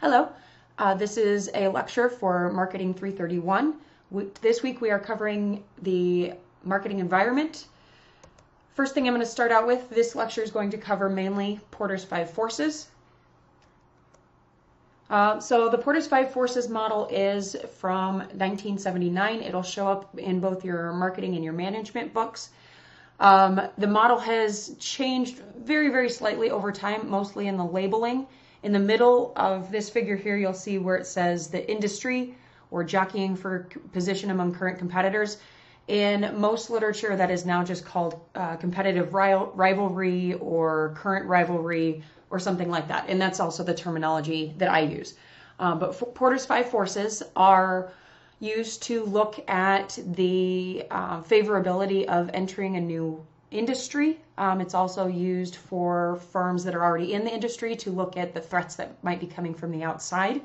Hello, this is a lecture for Marketing 331. This week we are covering the marketing environment. First thing I'm going to start out with, this lecture is going to cover mainly Porter's 5 forces. So the Porter's 5 forces model is from 1979. It'll show up in both your marketing and your management books. The model has changed very, very slightly over time, mostly in the labeling. In the middle of this figure here, you'll see where it says the industry or jockeying for position among current competitors. In most literature, that is now just called competitive rivalry or current rivalry or something like that. And that's also the terminology that I use. But Porter's 5 forces are used to look at the favorability of entering a new industry. It's also used for firms that are already in the industry to look at the threats that might be coming from the outside.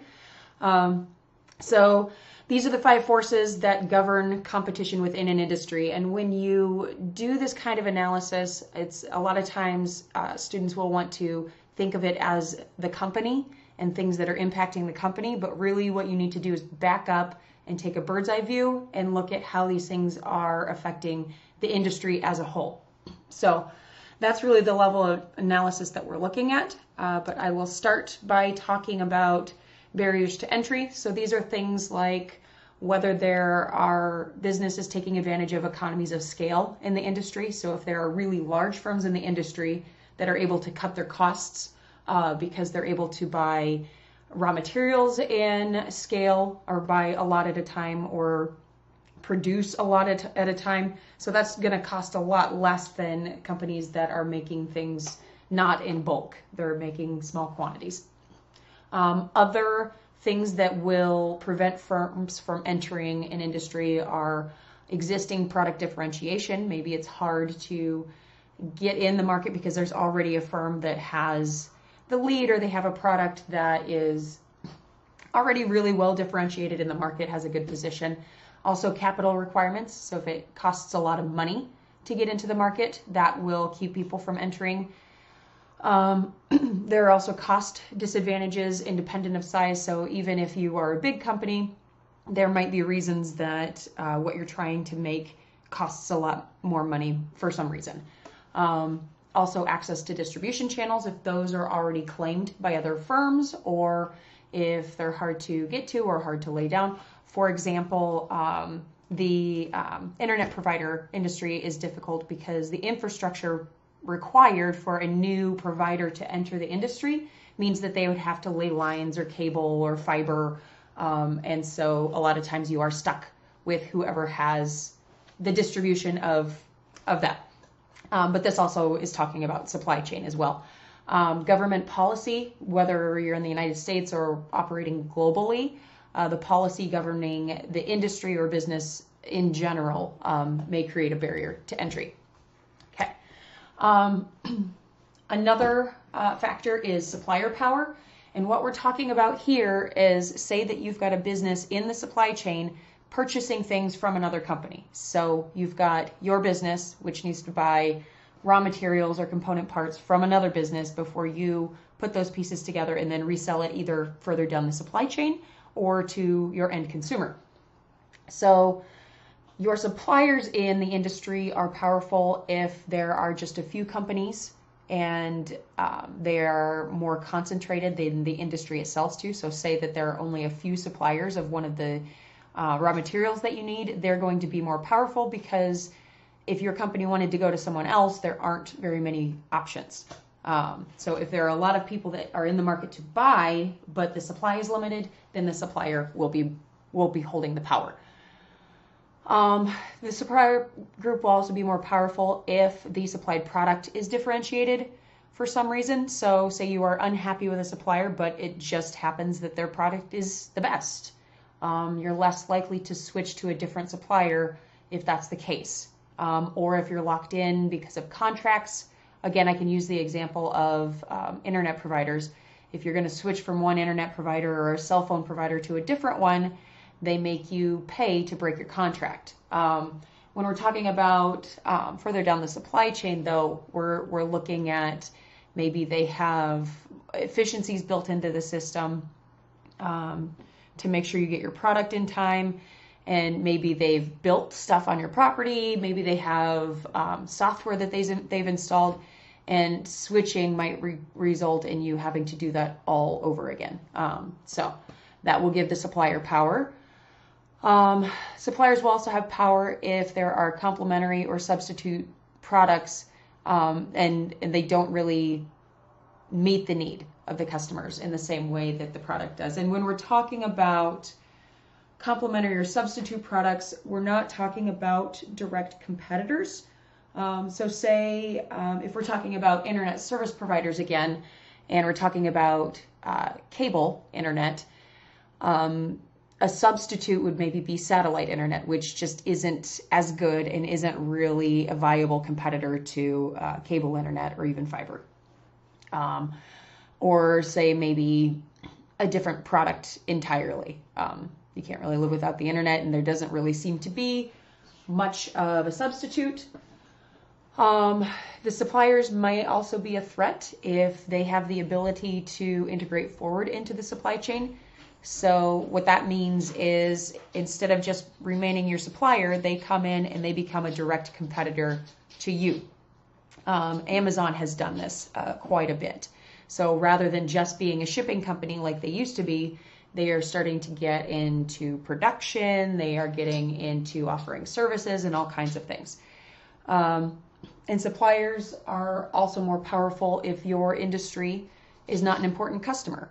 So these are the 5 forces that govern competition within an industry. And when you do this kind of analysis, it's a lot of times students will want to think of it as the company and things that are impacting the company. But really what you need to do is back up and take a bird's eye view and look at how these things are affecting the industry as a whole. So that's really the level of analysis that we're looking at. But I will start by talking about barriers to entry. So these are things like whether there are businesses taking advantage of economies of scale in the industry. So if there are really large firms in the industry that are able to cut their costs because they're able to buy raw materials in scale or buy a lot at a time or produce a lot at a time. So that's going to cost a lot less than companies that are making things not in bulk. They're making small quantities. Other things that will prevent firms from entering an industry are existing product differentiation. Maybe it's hard to get in the market because there's already a firm that has the lead, or they have a product that is already really well differentiated in the market, has a good position. Also capital requirements. So if it costs a lot of money to get into the market, that will keep people from entering. There are also cost disadvantages independent of size. So even if you are a big company, there might be reasons that what you're trying to make costs a lot more money for some reason. Also access to distribution channels, if those are already claimed by other firms or if they're hard to get to or hard to lay down. For example, the internet provider industry is difficult because the infrastructure required for a new provider to enter the industry means that they would have to lay lines or cable or fiber. And so a lot of times you are stuck with whoever has the distribution of that. But this also is talking about supply chain as well. Government policy, whether you're in the United States or operating globally, the policy governing the industry or business in general may create a barrier to entry. Okay. Another factor is supplier power. And what we're talking about here is, say that you've got a business in the supply chain purchasing things from another company. So you've got your business, which needs to buy raw materials or component parts from another business before you put those pieces together and then resell it either further down the supply chain or to your end consumer. So your suppliers in the industry are powerful if there are just a few companies and they are more concentrated than the industry itself too. So say that there are only a few suppliers of one of the raw materials that you need, they're going to be more powerful because if your company wanted to go to someone else, there aren't very many options. So if there are a lot of people that are in the market to buy, but the supply is limited, then the supplier will be holding the power. The supplier group will also be more powerful if the supplied product is differentiated for some reason. So say you are unhappy with a supplier, but it just happens that their product is the best. You're less likely to switch to a different supplier if that's the case. Or if you're locked in because of contracts. Again, I can use the example of internet providers. If you're going to switch from one internet provider or a cell phone provider to a different one, they make you pay to break your contract. When we're talking about further down the supply chain, though, we're looking at maybe they have efficiencies built into the system to make sure you get your product in time. And maybe they've built stuff on your property. Maybe they have software that they've installed, and switching might result in you having to do that all over again. So that will give the supplier power. Suppliers will also have power if there are complementary or substitute products, and they don't really meet the need of the customers in the same way that the product does. And when we're talking about complementary or substitute products, we're not talking about direct competitors. So say if we're talking about internet service providers again, and we're talking about cable internet, a substitute would maybe be satellite internet, which just isn't as good and isn't really a viable competitor to cable internet or even fiber. Or say maybe a different product entirely. You can't really live without the internet, and there doesn't really seem to be much of a substitute. The suppliers might also be a threat if they have the ability to integrate forward into the supply chain. So what that means is instead of just remaining your supplier, they come in and they become a direct competitor to you. Amazon has done this quite a bit. So rather than just being a shipping company like they used to be, they are starting to get into production. They are getting into offering services and all kinds of things. And suppliers are also more powerful if your industry is not an important customer.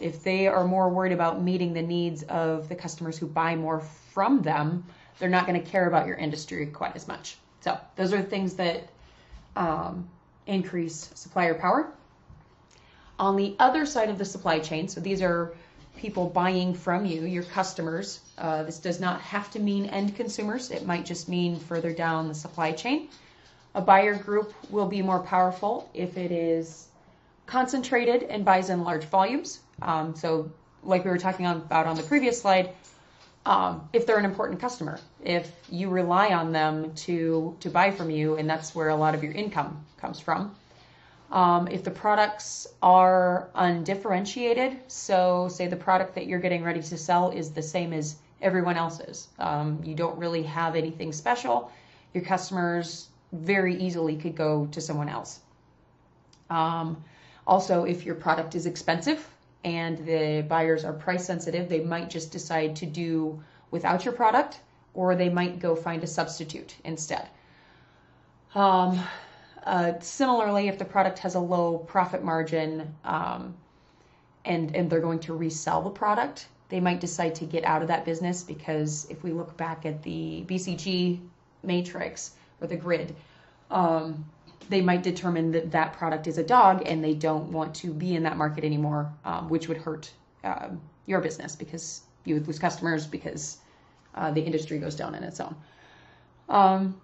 If they are more worried about meeting the needs of the customers who buy more from them, they're not going to care about your industry quite as much. So those are things that increase supplier power. On the other side of the supply chain, so these are people buying from you, your customers. This does not have to mean end consumers. It might just mean further down the supply chain. A buyer group will be more powerful if it is concentrated and buys in large volumes. So like we were talking about on the previous slide, if they're an important customer, if you rely on them to buy from you, and that's where a lot of your income comes from. If the products are undifferentiated, so say the product that you're getting ready to sell is the same as everyone else's. You don't really have anything special. Your customers very easily could go to someone else. Also, if your product is expensive and the buyers are price sensitive, they might just decide to do without your product, or they might go find a substitute instead. Similarly, if the product has a low profit margin and they're going to resell the product, they might decide to get out of that business, because if we look back at the BCG matrix or the grid, they might determine that that product is a dog and they don't want to be in that market anymore, which would hurt your business, because you would lose customers because the industry goes down in its own.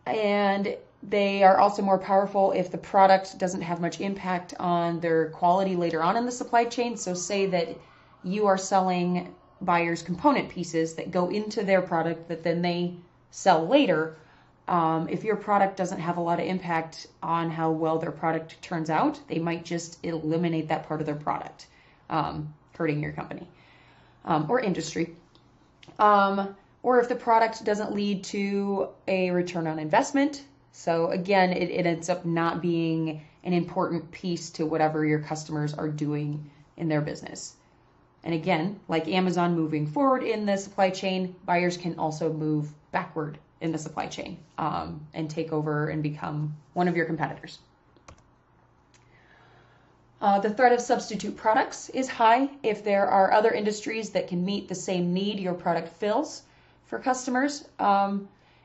And they are also more powerful if the product doesn't have much impact on their quality later on in the supply chain. So say that you are selling buyers component pieces that go into their product that then they sell later. If your product doesn't have a lot of impact on how well their product turns out, they might just eliminate that part of their product, hurting your company or industry. Or if the product doesn't lead to a return on investment. So again, it ends up not being an important piece to whatever your customers are doing in their business. And again, like Amazon moving forward in the supply chain, buyers can also move backward in the supply chain and take over and become one of your competitors. The threat of substitute products is high if there are other industries that can meet the same need your product fills for customers.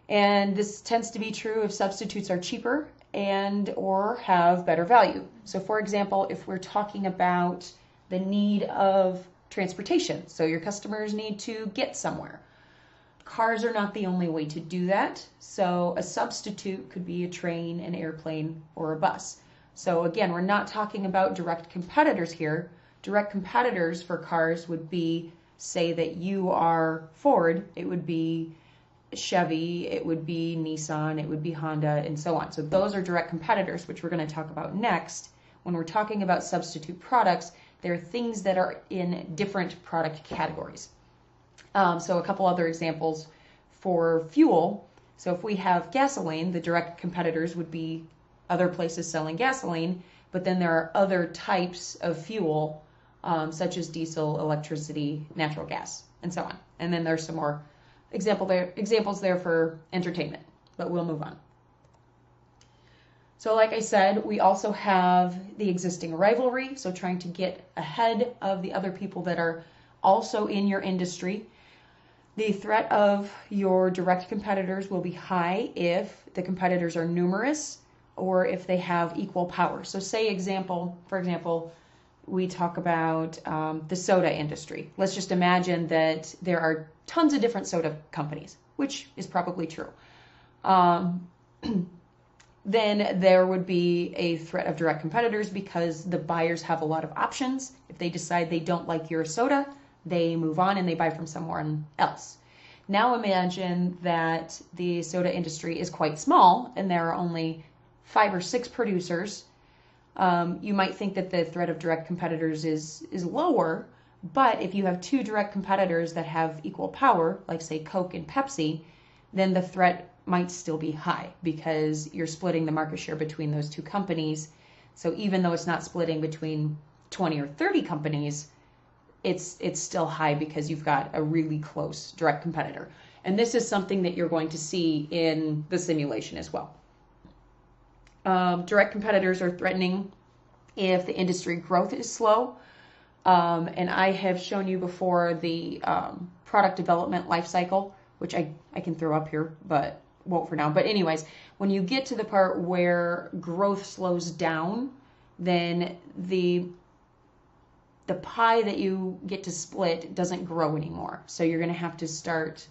And this tends to be true if substitutes are cheaper and or have better value. So for example, if we're talking about the need of transportation, so your customers need to get somewhere. Cars are not the only way to do that. So a substitute could be a train, an airplane, or a bus. So again, we're not talking about direct competitors here. Direct competitors for cars would be, say that you are Ford, it would be Chevy, it would be Nissan, it would be Honda, and so on. So those are direct competitors, which we're going to talk about next. When we're talking about substitute products, They're things that are in different product categories. So a couple other examples for fuel. So if we have gasoline, the direct competitors would be other places selling gasoline, but then there are other types of fuel, such as diesel, electricity, natural gas, and so on. And then there's some more examples there for entertainment, but we'll move on. So like I said, we also have the existing rivalry, so trying to get ahead of the other people that are also in your industry. The threat of your direct competitors will be high if the competitors are numerous or if they have equal power. So say for example, we talk about the soda industry. Let's just imagine that there are tons of different soda companies, which is probably true. Then there would be a threat of direct competitors because the buyers have a lot of options. If they decide they don't like your soda, they move on and they buy from someone else. Now imagine that the soda industry is quite small and there are only 5 or 6 producers. You might think that the threat of direct competitors is lower, but if you have 2 direct competitors that have equal power, like say Coke and Pepsi, then the threat might still be high because you're splitting the market share between those 2 companies. So even though it's not splitting between 20 or 30 companies, it's still high because you've got a really close direct competitor. And this is something that you're going to see in the simulation as well. Direct competitors are threatening if the industry growth is slow. And I have shown you before the product development life cycle, which I can throw up here, but won't for now. But anyways, when you get to the part where growth slows down, then the pie that you get to split doesn't grow anymore. So you're going to have to start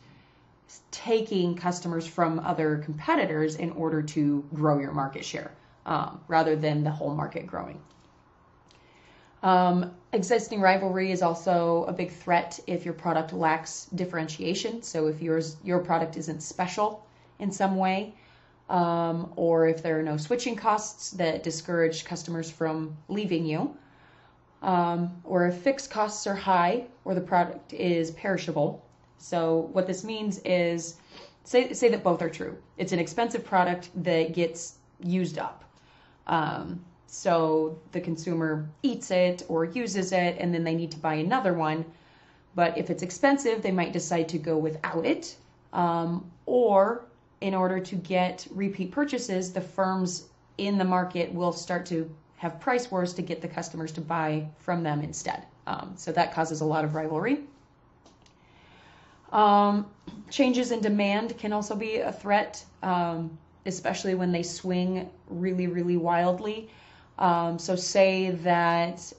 taking customers from other competitors in order to grow your market share, rather than the whole market growing. Existing rivalry is also a big threat if your product lacks differentiation. So if your product isn't special in some way, or if there are no switching costs that discourage customers from leaving you, or if fixed costs are high or the product is perishable. So what this means is, say that both are true. It's an expensive product that gets used up. So the consumer eats it or uses it and then they need to buy another one. But if it's expensive, they might decide to go without it. Or in order to get repeat purchases, the firms in the market will start to have price wars to get the customers to buy from them instead. So that causes a lot of rivalry. Changes in demand can also be a threat, especially when they swing really, really wildly. So say that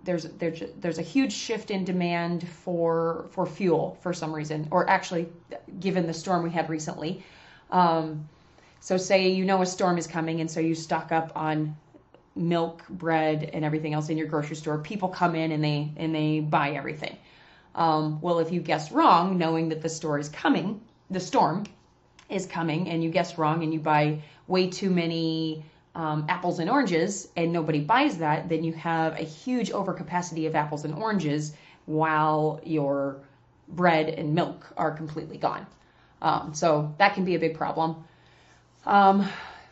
there's a huge shift in demand for fuel for some reason, or actually given the storm we had recently. So say a storm is coming and so you stock up on milk, bread, and everything else in your grocery store. People come in and they buy everything. Well, if you guess wrong, knowing that the storm is coming, and you guess wrong and you buy way too many apples and oranges and nobody buys that, then you have a huge overcapacity of apples and oranges while your bread and milk are completely gone. So that can be a big problem.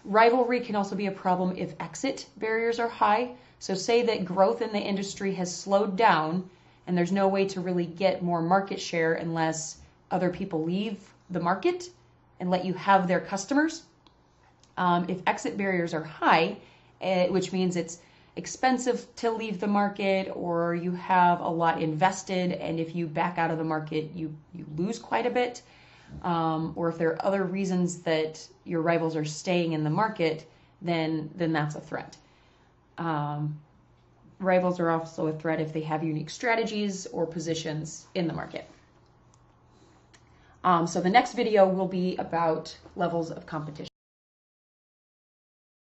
Rivalry can also be a problem if exit barriers are high. So say that growth in the industry has slowed down and there's no way to really get more market share unless other people leave the market and let you have their customers. If exit barriers are high, which means it's expensive to leave the market or you have a lot invested, and if you back out of the market, you lose quite a bit. Or if there are other reasons that your rivals are staying in the market, then that's a threat. Rivals are also a threat if they have unique strategies or positions in the market. So the next video will be about levels of competition.